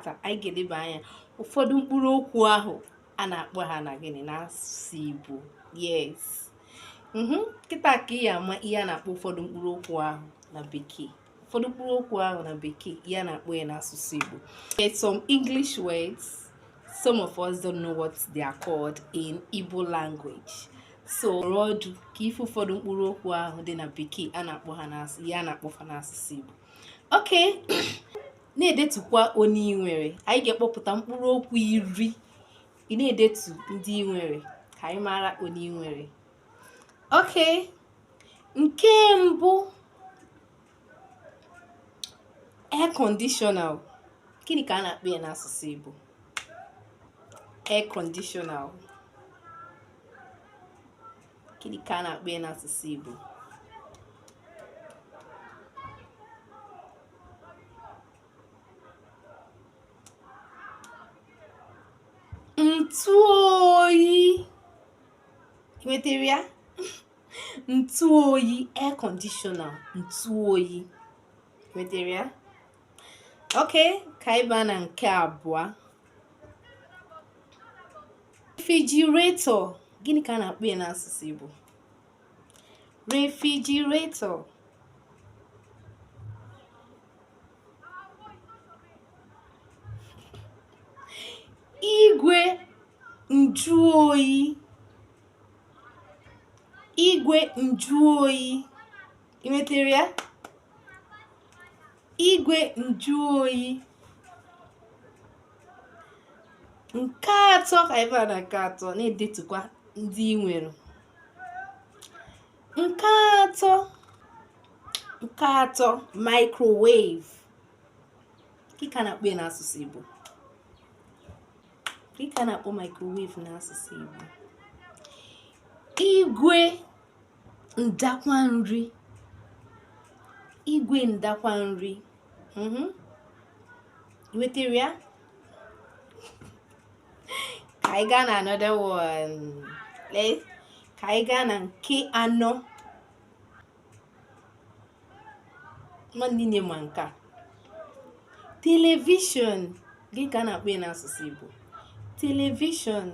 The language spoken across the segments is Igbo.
tata anyị ga-eleba anya ụfọdụ mkpụrụ okwu ahụ a na-akpọ ha na gịnị n'asụsụ Igbo. Yes. Kịta ka ị ama ihe a na-akpọ ụfọdụ mkpụrụ okwu ahụ na bekee. Ụfọdụ mkpụrụ okwu ahụ na bekee ihe a na-akpọ ya n'asụsụ Igbo. There's some English words. Some of us don't know what they are called in Igbo language. So, ọdụ ka ife ụfọdụ mkpụrụ okwu ahụ dị na bekee a na-akpọ ha ihe a na-akpọ ha n'asụsụ Igbo. Okay. Na-edetukwa onye ị nwere. Anyị ga-ekpọpụta mkpụrụ okwu 10. Ị na-edetu ndị ị nwere ka anyị mara onye ị nwere. Okay. Nke mbụ, air conditioner. Gịnị ka a na-akpọ ya n'asụsụ Igbo? Air conditioner. Gịnị ka a na-akpọ ya n'asụsụ Igbo? Ntụ oyi. Nwetara ya? Ntụ oyi, air conditioner, ntụ oyi. Nwetara ya? Okay, ka anyị baa na nke abụọ. Refrigerator. Gịnị ka a na-akpọ ya n'asụsụ Igbo? Refrigerator. Igwe nju oyi. Igwe nju oyi. Ị nwetara ya? Igwe nju oyi. Nke atọ ka anyị baa na nke atọ na-edetukwa ndị ị nwere. Nke atọ microwave. Gịnị ka a na-akpọ ya n'asụsụ Igbo? Gịnị ka a na-akpọ microwave n'asụsụ Igbo? Igwe ndakwa nri. Igwe ndakwa nri. Nwetara ya? Ka anyị gaa na another one. Ka anyị gaa na nke anọ. Nwanne ma nke a. Television. Gịnị ka a na-akpọ ya n'asụsụ Igbo? Television.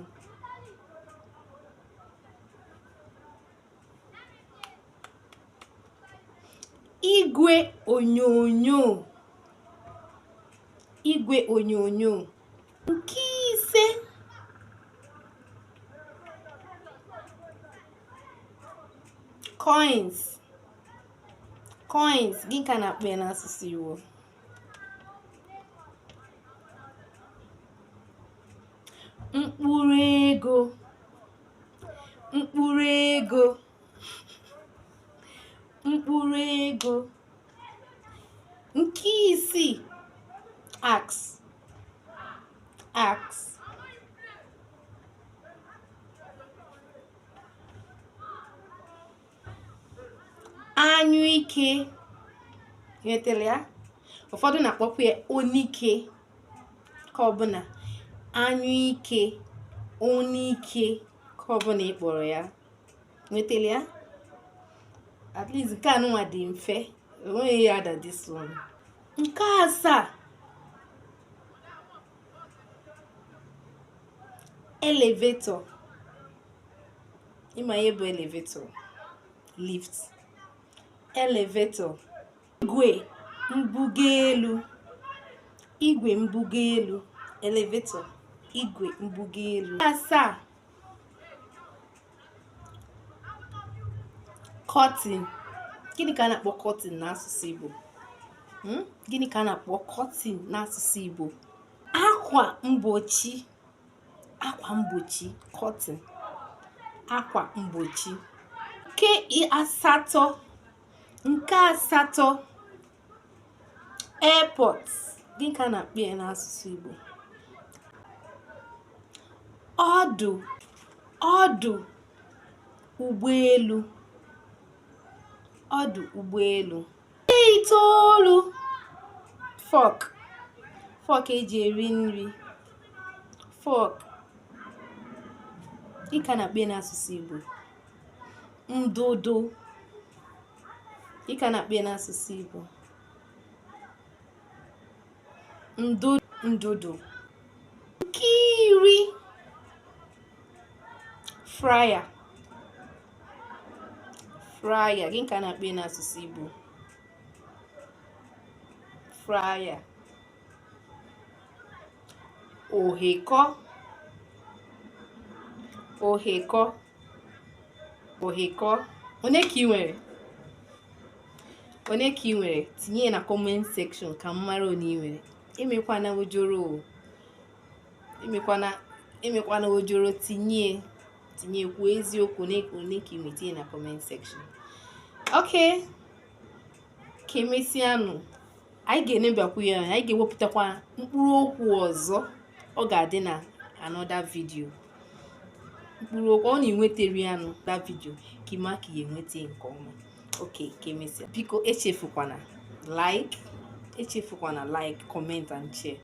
Igwe onyonyo. Igwe onyonyo. Nke ise, coins. Coins. Gịnị ka a na-akpọ ya n'asụsụ Igbo? Mkpụrụ ego. Mkpụrụ ego. Mkpụrụ ego. Nke isii, axe. Axe. Anyụike. Nwetara ya? Ụfọdụ na-akpọkwa ya onike. Ka ọ bụ na anyụike, onike, ka ọ bụ na ị kpọrọ ya. Nwetara ya? At least nke anụnwa dị mfe. Enweghị ya ada this one. Nke asaa, elevator. Ịma ihe bụ elevator? Lift. Elevator. Igwe mbuga elu. Igwe mbuga elu. Elevator. Igwe mbuga elu. Asaa, curtain. Gịnị ka a na-akpọ curtain n'asụsụ Igbo? Gịnị ka a na-akpọ curtain n'asụsụ Igbo? Akwa mgbochi. Akwa mgbochi. Curtain. Akwa mgbochi. Nke asatọ. Nke asatọ, airport. Gịnị ka a na-akpọ ya n'asụsụ Igbo? Ọdụ ụgbọelu. Ọdụ ụgbọelu. Itoolu, fork. Fork eji eri nri. Fork. Gịnị ka a na-akpọ ya n'asụsụ Igbo? Ndụdụ. Gịnị ka a na-akpọ ya n'asụsụ Igbo? Ndụdụ. ndụdụ, nkiri, fryer, gị ka a na-akpọ n'asụsụ Igbo? Fryer. Ohekọ, onye ka ị nwere? Tinye na comment section ka m mara onye ị nwere. Emekwana ojoro, tinye kwuo eziokwu onye ka ị nwere, tinye na comment section. Okay, ka emesianụ, anyị ga-enebakwu ya, anyị ga-ewepụtakwa mkpụrụ okwu ọzọ, ọ ga-adị na another video. Mkpụrụ okwu ọ na-enwetari anụ na video ka ịma ka ya enweta nke ọma. Okay, ka emesịa, biko echefukwana like, comment and share.